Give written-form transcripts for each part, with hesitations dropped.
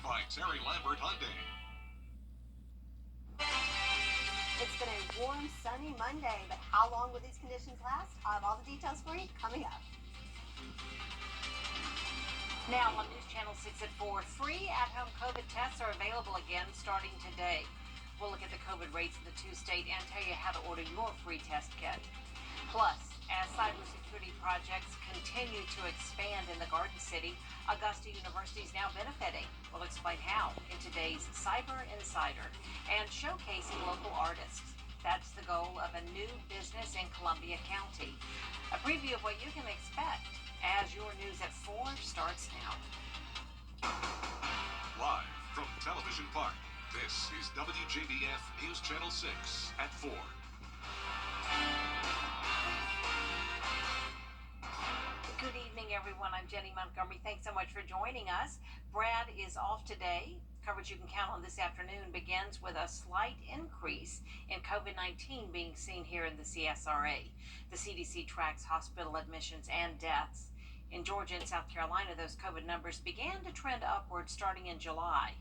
by Terry Lambert Hyundai. It's been a warm, sunny Monday, but how long will these conditions last? I have all the details for you coming up. Now on News Channel 6 at 4, free at-home COVID tests are available again starting today. We'll look at the COVID rates in the two-state and tell you how to order your free test kit. Plus, as cybersecurity projects continue to expand in the Garden City, Augusta University is now benefiting. We'll explain how in today's Cyber Insider and showcasing local artists. That's the goal of a new business in Columbia County. A preview of what you can expect as your News at 4 starts now. Live from Television Park, this is WJBF News Channel 6 at 4. Good evening, everyone. I'm Jenny Montgomery. Thanks so much for joining us. Brad is off today. Coverage you can count on this afternoon begins with a slight increase in COVID-19 being seen here in the CSRA. The CDC tracks hospital admissions and deaths. In Georgia and South Carolina, those COVID numbers began to trend upward starting in July.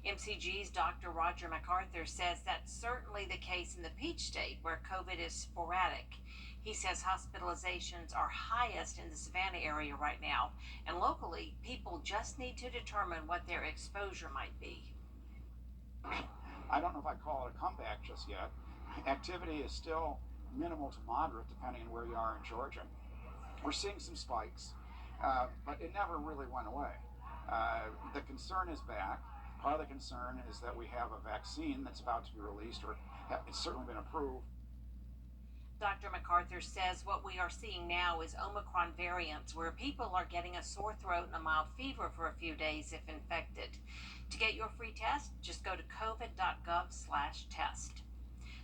MCG's Dr. Roger MacArthur says that's certainly the case in the Peach State, where COVID is sporadic. He says hospitalizations are highest in the Savannah area right now, and locally, people just need to determine what their exposure might be. I don't know if I'd call it a comeback just yet. Activity is still minimal to moderate, depending on where you are in Georgia. We're seeing some spikes, but it never really went away. The concern is back. Part of the concern is that we have a vaccine that's about to be released, or it's certainly been approved. Dr. MacArthur says what we are seeing now is Omicron variants, where people are getting a sore throat and a mild fever for a few days if infected. To get your free test, just go to covid.gov/test.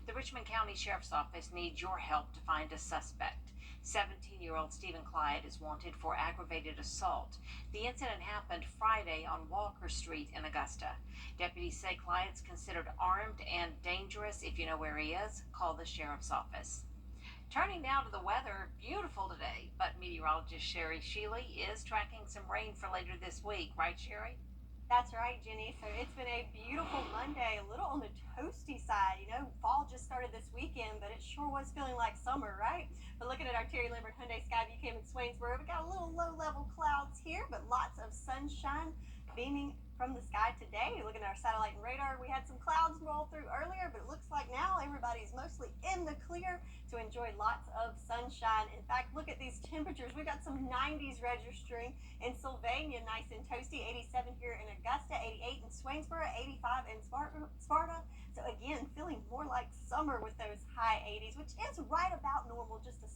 The Richmond County Sheriff's Office needs your help to find a suspect. 17-year-old Stephen Clyde is wanted for aggravated assault. The incident happened Friday on Walker Street in Augusta. Deputies say Clyde's considered armed and dangerous. If you know where he is, call the sheriff's office. Turning now to the weather, beautiful today, but meteorologist Sherry Shealy is tracking some rain for later this week. Right, Sherry? That's right, Jenny. So it's been a beautiful Monday, a little on the toasty side. You know, fall just started this weekend, but it sure was feeling like summer, right? But looking at our Terry Lambert Hyundai Skyview cam in Swainsboro, we got a little low-level clouds here, but lots of sunshine beaming from the sky today. Looking at our satellite and radar, we had some clouds roll through earlier, but it looks like now everybody's mostly in the clear to enjoy lots of sunshine. In fact, look at these temperatures. We've got some 90s registering in Sylvania, nice and toasty, 87 here in Augusta, 88 in Swainsboro, 85 in Sparta. So again, feeling more like summer with those high 80s, which is right about normal, just a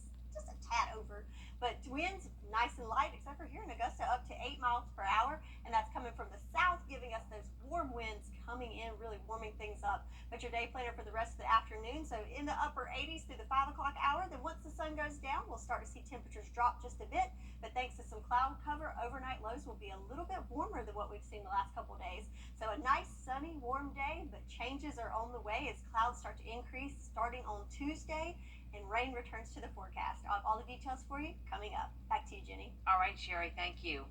tad over. But winds nice and light, except for here in Augusta, up to 8 miles per hour, and that's coming from the south, giving us those warm winds coming in, really warming things up. But your day planner for the rest of the afternoon, so in the upper 80s through the 5 o'clock hour. Then once the sun goes down, we'll start to see temperatures drop just a bit, but thanks to some cloud cover, overnight lows will be a little bit warmer than what we've seen the last couple of days. So a nice sunny warm day, but changes are on the way as clouds start to increase starting on Tuesday, and rain returns to the forecast. I'll have all the details for you coming up. Back to you, Jenny. All right, Sherry, thank you.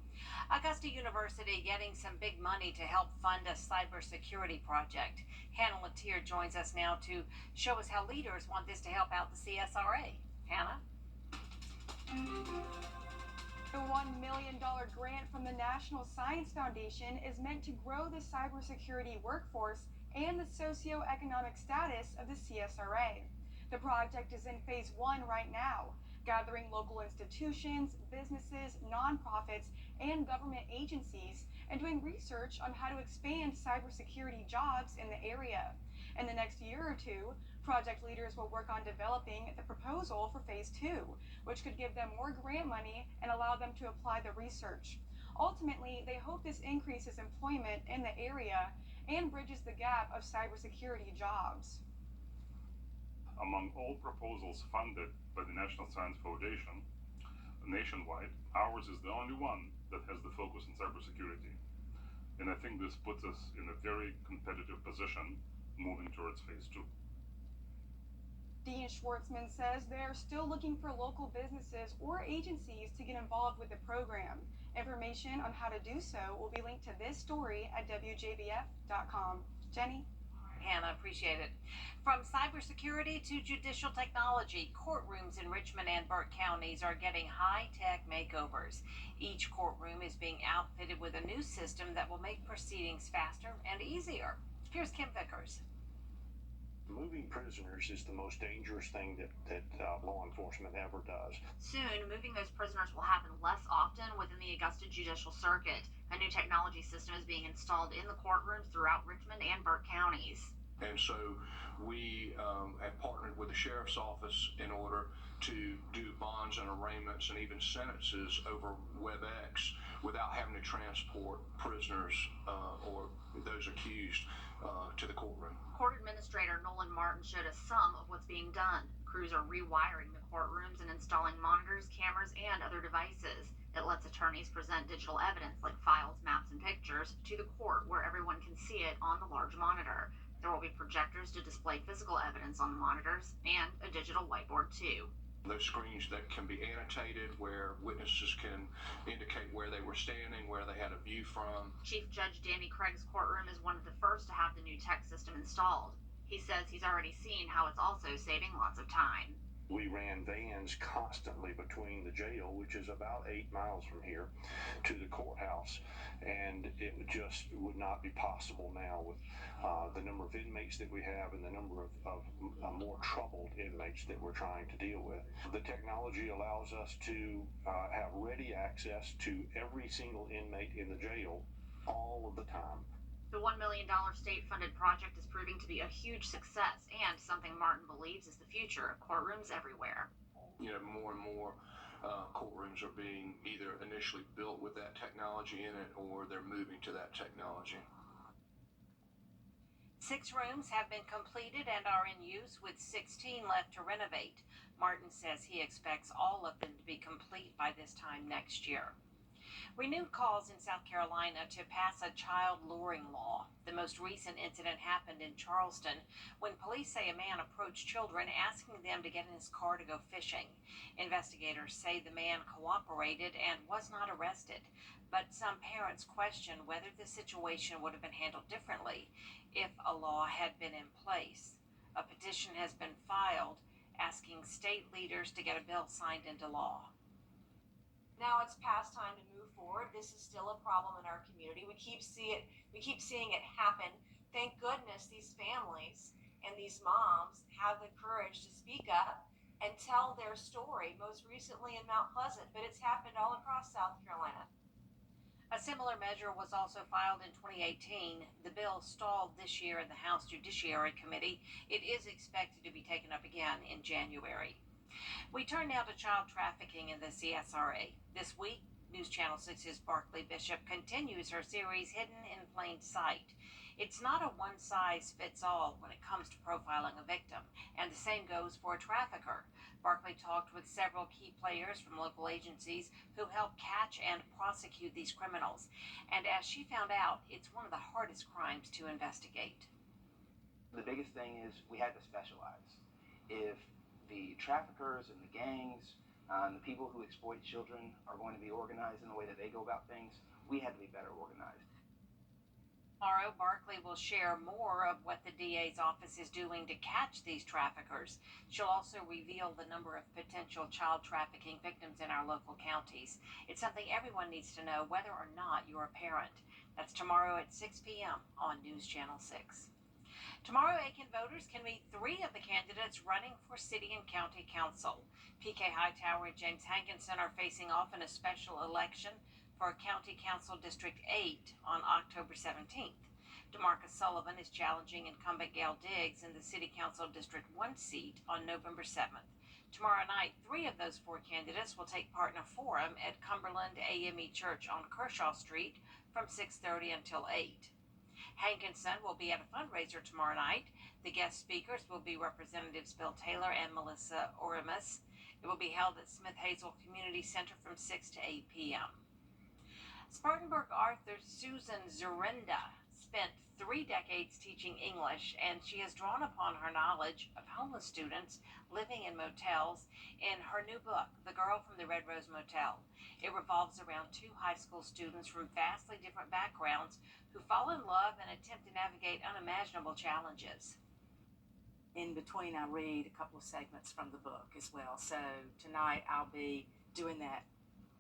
Augusta University getting some big money to help fund a cybersecurity project. Hannah Latier joins us now to show us how leaders want this to help out the CSRA. Hannah? The $1 million grant from the National Science Foundation is meant to grow the cybersecurity workforce and the socioeconomic status of the CSRA. The project is in phase 1 right now, gathering local institutions, businesses, nonprofits, and government agencies, and doing research on how to expand cybersecurity jobs in the area. In the next year or two, project leaders will work on developing the proposal for phase 2, which could give them more grant money and allow them to apply the research. Ultimately, they hope this increases employment in the area and bridges the gap of cybersecurity jobs. Among all proposals funded by the National Science Foundation nationwide, ours is the only one that has the focus on cybersecurity. And I think this puts us in a very competitive position moving towards phase 2. Dean Schwartzman says they're still looking for local businesses or agencies to get involved with the program. Information on how to do so will be linked to this story at WJBF.com. Jenny? Hannah, appreciate it. From cybersecurity to judicial technology, courtrooms in Richmond and Burke counties are getting high-tech makeovers. Each courtroom is being outfitted with a new system that will make proceedings faster and easier. Here's Kim Vickers. Moving prisoners is the most dangerous thing that law enforcement ever does. Soon, moving those prisoners will happen less often within the Augusta Judicial Circuit. A new technology system is being installed in the courtrooms throughout Richmond and Burke counties. And so we have partnered with the sheriff's office in order to do bonds and arraignments and even sentences over WebEx without having to transport prisoners or those accused to the courtroom. Court Administrator Nolan Martin showed us some of what's being done. Crews are rewiring the courtrooms and installing monitors, cameras, and other devices. It lets attorneys present digital evidence like files, maps, and pictures to the court where everyone can see it on the large monitor. There will be projectors to display physical evidence on the monitors and a digital whiteboard too. Those screens that can be annotated where witnesses can indicate where they were standing, where they had a view from. Chief Judge Danny Craig's courtroom is one of the first to have the new tech system installed. He says he's already seen how it's also saving lots of time. We ran vans constantly between the jail, which is about 8 miles from here, to the courthouse, and it just would not be possible now with the number of inmates that we have and the number of more troubled inmates that we're trying to deal with. The technology allows us to have ready access to every single inmate in the jail all of the time. The $1 million state-funded project is proving to be a huge success and something Martin believes is the future of courtrooms everywhere. You know, more and more courtrooms are being either initially built with that technology in it or they're moving to that technology. 6 rooms have been completed and are in use with 16 left to renovate. Martin says he expects all of them to be complete by this time next year. Renewed calls in South Carolina to pass a child luring law. The most recent incident happened in Charleston when police say a man approached children asking them to get in his car to go fishing. Investigators say the man cooperated and was not arrested, but some parents question whether the situation would have been handled differently if a law had been in place. A petition has been filed asking state leaders to get a bill signed into law. Now it's past time to move forward. This is still a problem in our community. We keep seeing it happen. Thank goodness these families and these moms have the courage to speak up and tell their story, most recently in Mount Pleasant, but it's happened all across South Carolina. A similar measure was also filed in 2018. The bill stalled this year in the House Judiciary Committee. It is expected to be taken up again in January. We turn now to child trafficking in the CSRA. This week, News Channel 6's Barclay Bishop continues her series Hidden in Plain Sight. It's not a one-size-fits-all when it comes to profiling a victim, and the same goes for a trafficker. Barclay talked with several key players from local agencies who help catch and prosecute these criminals. And as she found out, it's one of the hardest crimes to investigate. The biggest thing is we had to specialize. If the traffickers and the gangs and the people who exploit children are going to be organized in the way that they go about things, we had to be better organized. Tomorrow, Barclay will share more of what the DA's office is doing to catch these traffickers. She'll also reveal the number of potential child trafficking victims in our local counties. It's something everyone needs to know, whether or not you're a parent. That's tomorrow at 6 p.m. on News Channel 6. Tomorrow, Aiken voters can meet 3 of the candidates running for city and county council. PK Hightower and James Hankinson are facing off in a special election for County Council District 8 on October 17th. DeMarcus Sullivan is challenging incumbent Gail Diggs in the City Council District 1 seat on November 7th. Tomorrow night, 3 of those 4 candidates will take part in a forum at Cumberland AME Church on Kershaw Street from 6:30 until 8. Hankinson will be at a fundraiser tomorrow night. The guest speakers will be Representatives Bill Taylor and Melissa Oramus. It will be held at Smith Hazel Community Center from 6 to 8 p.m. Spartanburg Arthur's Susan Zorinda spent 3 decades teaching English, and she has drawn upon her knowledge of homeless students living in motels in her new book, The Girl from the Red Rose Motel. It revolves around 2 high school students from vastly different backgrounds who fall in love and attempt to navigate unimaginable challenges. In between, I read a couple of segments from the book as well. So tonight I'll be doing that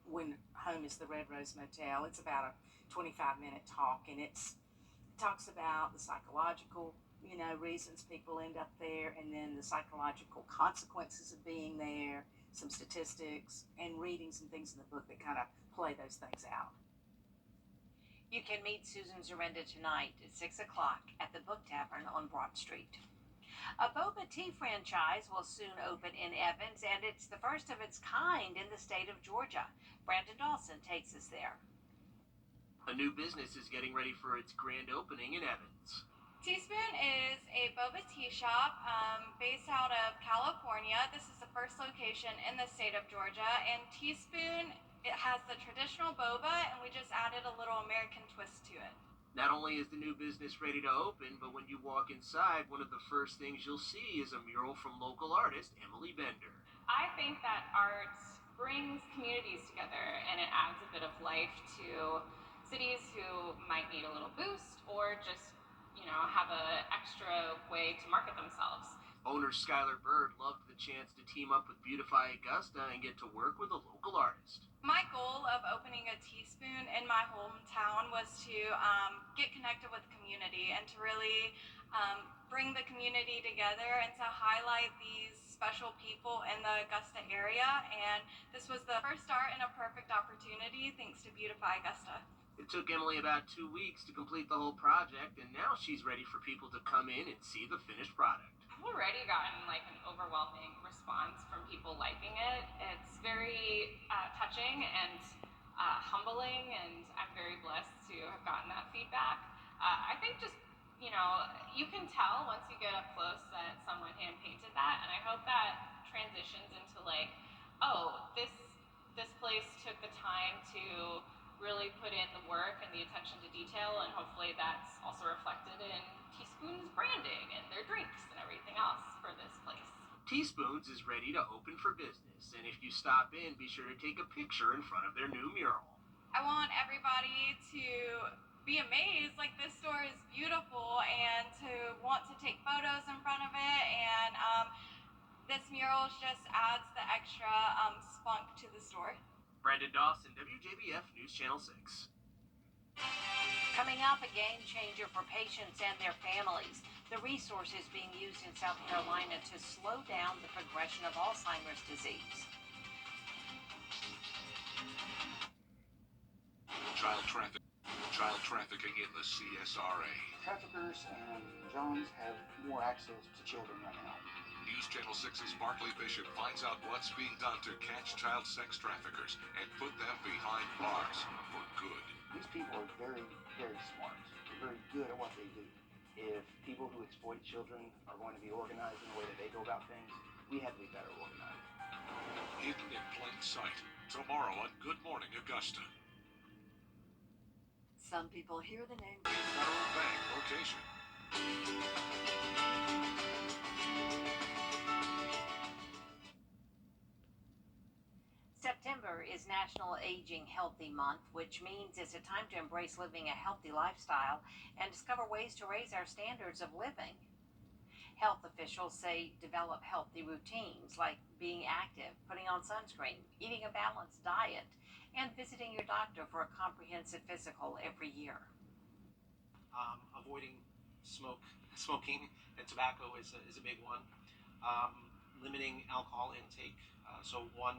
when home is the Red Rose Motel. It's about a 25-minute talk, and it talks about the psychological, reasons people end up there, and then the psychological consequences of being there, some statistics, and reading some things in the book that kind of play those things out. You can meet Susan Zarenda tonight at 6 o'clock at the Book Tavern on Broad Street. A boba tea franchise will soon open in Evans, and it's the first of its kind in the state of Georgia. Brandon Dawson takes us there. A new business is getting ready for its grand opening in Evans. Teaspoon is a boba tea shop based out of California. This is the first location in the state of Georgia, and Teaspoon, it has the traditional boba, and we just added a little American twist to it. Not only is the new business ready to open, but when you walk inside, one of the first things you'll see is a mural from local artist Emily Bender. I think that art brings communities together, and it adds a bit of life to cities who might need a little boost or just, have an extra way to market themselves. Owner Skylar Bird loved the chance to team up with Beautify Augusta and get to work with a local artist. My goal of opening a Teaspoon in my hometown was to get connected with the community and to really bring the community together and to highlight these special people in the Augusta area. And this was the first start and a perfect opportunity thanks to Beautify Augusta. It took Emily about 2 weeks to complete the whole project, and now she's ready for people to come in and see the finished product. I've already gotten an overwhelming response from people liking it. It's very touching and humbling, and I'm very blessed to have gotten that feedback. I think just, you can tell once you get up close that someone hand painted that, and I hope that transitions into this place took the time to really put in the work and the attention to detail, and hopefully that's also reflected in Teaspoon's branding and their drinks and everything else for this place. Teaspoons is ready to open for business, and if you stop in, be sure to take a picture in front of their new mural. I want everybody to be amazed, this store is beautiful, and to want to take photos in front of it, and this mural just adds the extra spunk to the store. Brandon Dawson, WJBF News Channel 6. Coming up, a game changer for patients and their families. The resources being used in South Carolina to slow down the progression of Alzheimer's disease. Child trafficking in the CSRA. Traffickers and Johns have more access to children right now. News Channel 6's Barclay Bishop finds out what's being done to catch child sex traffickers and put them behind bars for good. These people are very, very smart. They're very good at what they do. If people who exploit children are going to be organized in the way that they go about things, we have to be better organized. Hidden in plain sight. Tomorrow on Good Morning Augusta. Some people hear the name Federal Bank location. September is National Aging Healthy Month, which means it's a time to embrace living a healthy lifestyle and discover ways to raise our standards of living. Health officials say develop healthy routines like being active, putting on sunscreen, eating a balanced diet, and visiting your doctor for a comprehensive physical every year. Avoiding smoking and tobacco is a big one. Limiting alcohol intake, so one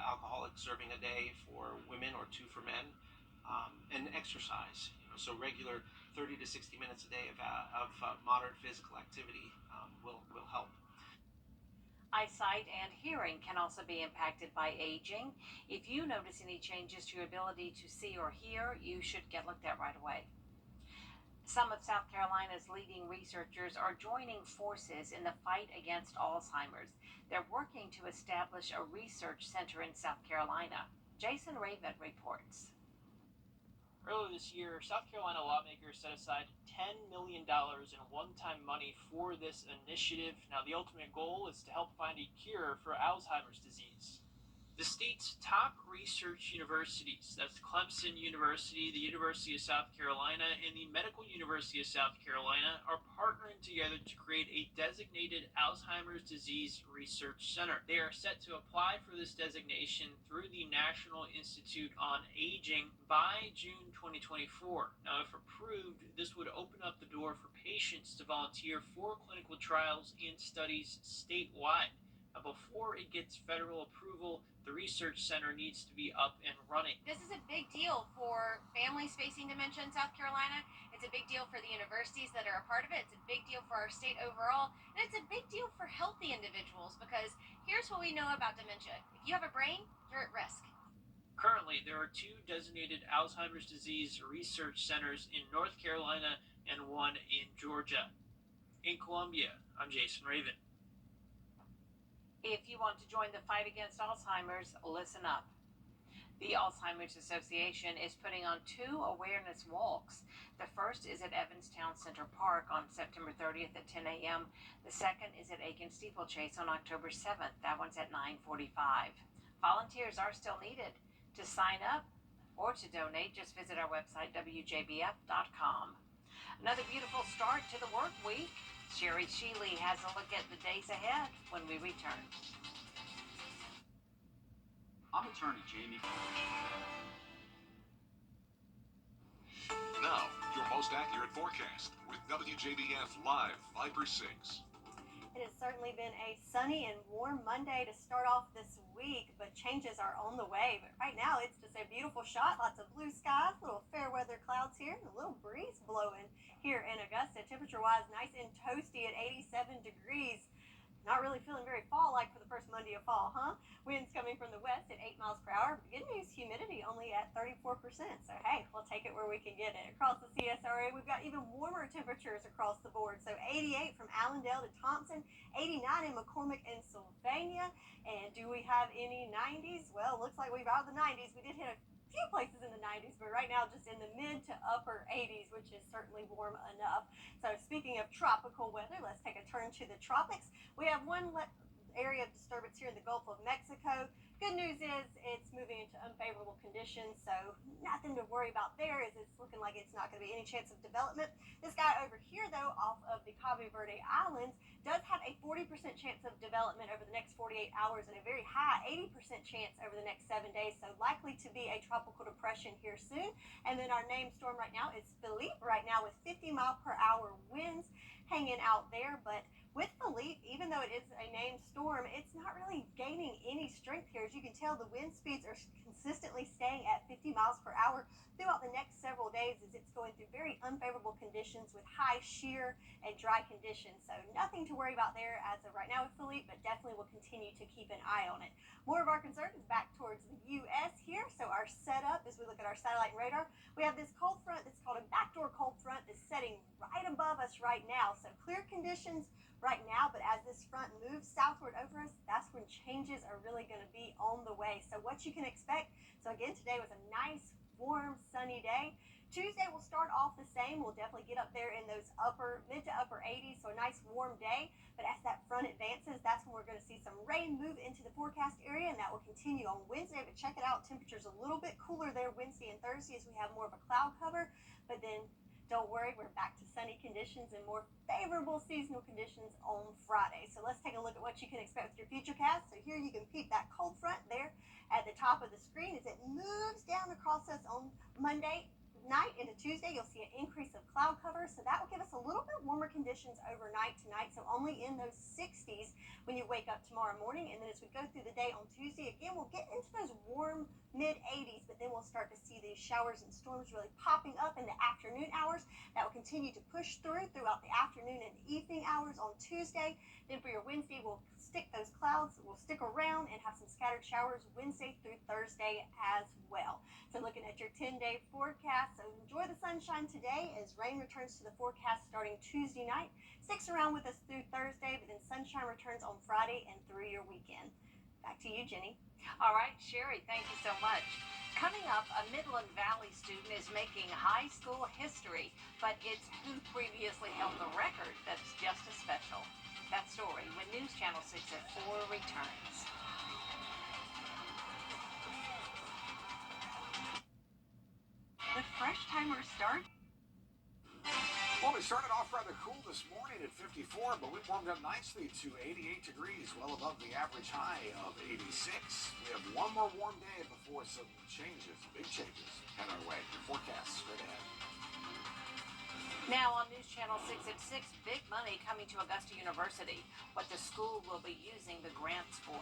alcoholic serving a day for women or 2 for men, and exercise. So regular 30 to 60 minutes a day of moderate physical activity will help. Eyesight and hearing can also be impacted by aging. If you notice any changes to your ability to see or hear, you should get looked at right away. Some of South Carolina's leading researchers are joining forces in the fight against Alzheimer's. They're working to establish a research center in South Carolina. Jason Raven reports. Earlier this year, South Carolina lawmakers set aside $10 million in one-time money for this initiative. Now, the ultimate goal is to help find a cure for Alzheimer's disease. The state's top research universities, that's Clemson University, the University of South Carolina, and the Medical University of South Carolina, are partnering together to create a designated Alzheimer's disease research center. They are set to apply for this designation through the National Institute on Aging by June 2024. Now, if approved, this would open up the door for patients to volunteer for clinical trials and studies statewide. Now, before it gets federal approval, the research center needs to be up and running. This is a big deal for families facing dementia in South Carolina. It's a big deal for the universities that are a part of it. It's a big deal for our state overall. And it's a big deal for healthy individuals, because here's what we know about dementia. If you have a brain, you're at risk. Currently, there are 2 designated Alzheimer's disease research centers in North Carolina and 1 in Georgia. In Columbia, I'm Jason Raven. If you want to join the fight against Alzheimer's, listen up. The Alzheimer's Association is putting on 2 awareness walks. The first is at Evanstown Center Park on September 30th at 10 a.m. The second is at Aiken Steeplechase on October 7th. That one's at 9:45. Volunteers are still needed. To sign up or to donate, just visit our website, WJBF.com. Another beautiful start to the work week. Sherry Sheely has a look at the days ahead when we return. I'm attorney Jamie. Now, your most accurate forecast with WJBF Live Viper 6. It has certainly been a sunny and warm Monday to start off this week, but changes are on the way. But right now, it's just a beautiful shot. Lots of blue skies, little fair weather clouds here, and a little breeze blowing here in Augusta. Temperature-wise, nice and toasty at 87 degrees. Not really feeling very fall-like for the first Monday of fall, huh? Winds coming from the west at 8 miles per hour. Good news, humidity only at 34%. So, hey, we'll take it where we can get it. Across the CSRA, we've got even warmer temperatures across the board. So, 88 from Allendale to Thompson, 89 in McCormick and Sylvania. And do we have any 90s? Well, looks like we've out the 90s. We did hit a few places in the 90s, but right now just in the mid to upper 80s, which is certainly warm enough. So speaking of tropical weather, let's take a turn to the tropics. We have one area of disturbance here in the Gulf of Mexico. Good news is it's moving into unfavorable conditions, so nothing to worry about there, as it's looking like it's not going to be any chance of development. This guy over here, though, off of the Cabo Verde Islands, does have a 40% chance of development over the next 48 hours and a very high 80% chance over the next 7 days, so likely to be a tropical depression here soon. And then our named storm right now is Philippe, right now with 50-mile-per-hour winds hanging out there. But with Philippe, even though it is a named storm, it's not really gaining any strength here. As you can tell, the wind speeds are consistently staying at 50 miles per hour throughout the next several days, as it's going through very unfavorable conditions with high shear and dry conditions. So nothing to worry about there as of right now with Philippe, but definitely will continue to keep an eye on it. More of our concern is back towards the U.S. here. So our setup, as we look at our satellite and radar, we have this cold front that's called a backdoor cold front that's setting right above us right now. So clear conditions right now, but as this front moves southward over us, that's when changes are really going to be on the way. So what you can expect, so again, today was a nice, warm, sunny day. Tuesday will start off the same. We'll definitely get up there in those mid to upper 80s, so a nice warm day. But as that front advances, that's when we're going to see some rain move into the forecast area, and that will continue on Wednesday. But check it out, temperatures a little bit cooler there Wednesday and Thursday as we have more of a cloud cover. But then don't worry, we're back to sunny conditions and more favorable seasonal conditions on Friday. So let's take a look at what you can expect with your futurecast. So here you can peep that cold front there at the top of the screen as it moves down across us on Monday night into Tuesday. You'll see an increase of cloud cover, so that will give us a little bit warmer conditions overnight tonight, so only in those 60s when you wake up tomorrow morning. And then as we go through the day on Tuesday, again, we'll get into those warm mid 80s, but then we'll start to see these showers and storms really popping up in the afternoon hours. That will continue to push throughout the afternoon and evening hours on Tuesday. Then for your Wednesday, we'll stick those clouds, we'll stick around and have some scattered showers Wednesday through Thursday as well. So looking at your 10-day forecast, so enjoy the sunshine today as rain returns to the forecast starting Tuesday night. Sticks around with us through Thursday, but then sunshine returns on Friday and through your weekend. Back to you, Jenny. All right, Sherry, thank you so much. Coming up, a Midland Valley student is making high school history, but it's who previously held the record that's just as special. That story when News Channel 6 at 4 returns. The fresh timer starts. Well, we started off rather cool this morning at 54, but we warmed up nicely to 88 degrees, well above the average high of 86. We have one more warm day before some changes, big changes, head our way. Your forecast straight ahead. Now on News Channel 6 at 6, big money coming to Augusta University, what the school will be using the grants for.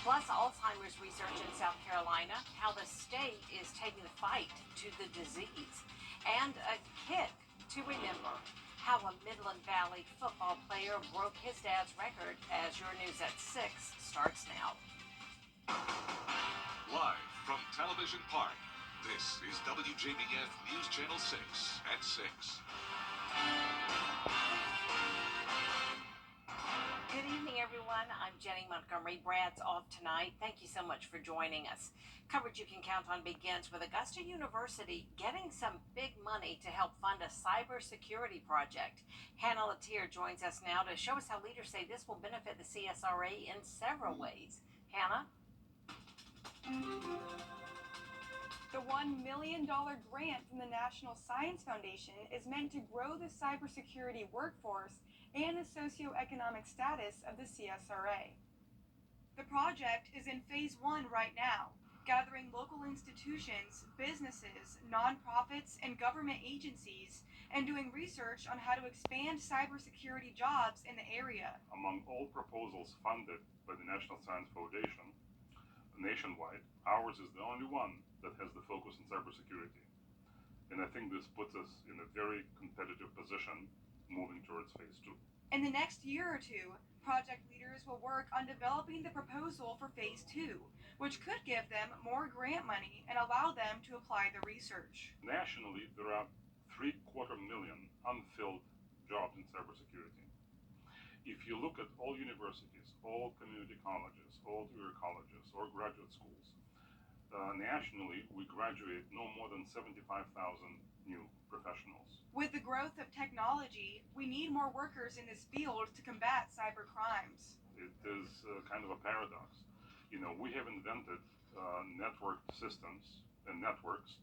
Plus, Alzheimer's research in South Carolina, how the state is taking the fight to the disease, and a kick to remember how a Midland Valley football player broke his dad's record as your News at 6 starts now. Live from Television Park, this is WJBF News Channel 6 at 6. Good evening, everyone. I'm Jenny Montgomery. Brad's off tonight. Thank you so much for joining us. Coverage you can count on begins with Augusta University getting some big money to help fund a cybersecurity project. Hannah Latier joins us now to show us how leaders say this will benefit the CSRA in several ways. Hannah? The $1 million grant from the National Science Foundation is meant to grow the cybersecurity workforce and the socioeconomic status of the CSRA. The project is in phase 1 right now, gathering local institutions, businesses, nonprofits, and government agencies, and doing research on how to expand cybersecurity jobs in the area. Among all proposals funded by the National Science Foundation nationwide, ours is the only one that has the focus on cybersecurity. And I think this puts us in a very competitive position moving towards phase 2. In the next year or two, project leaders will work on developing the proposal for phase 2, which could give them more grant money and allow them to apply the research. Nationally, there are 750,000 unfilled jobs in cybersecurity. If you look at all universities, all community colleges, all career colleges, or graduate schools, nationally, we graduate no more than 75,000 new professionals. With the growth of technology, we need more workers in this field to combat cyber crimes. It is kind of a paradox. You know, we have invented network systems and networks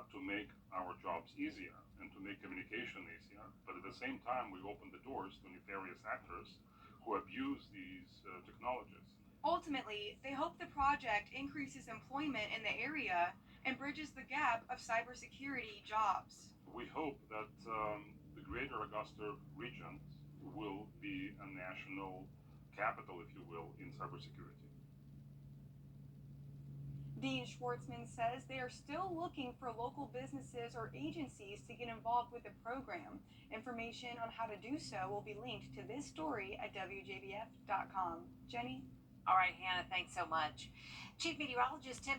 to make our jobs easier and to make communication easier, but at the same time, we open the doors to nefarious actors who abuse these technologies. Ultimately, they hope the project increases employment in the area and bridges the gap of cybersecurity jobs. We hope that the greater Augusta region will be a national capital, if you will, in cybersecurity. Dean Schwartzman says they are still looking for local businesses or agencies to get involved with the program. Information on how to do so will be linked to this story at WJBF.com. Jenny? All right, Hannah, thanks so much. Chief Meteorologist Tim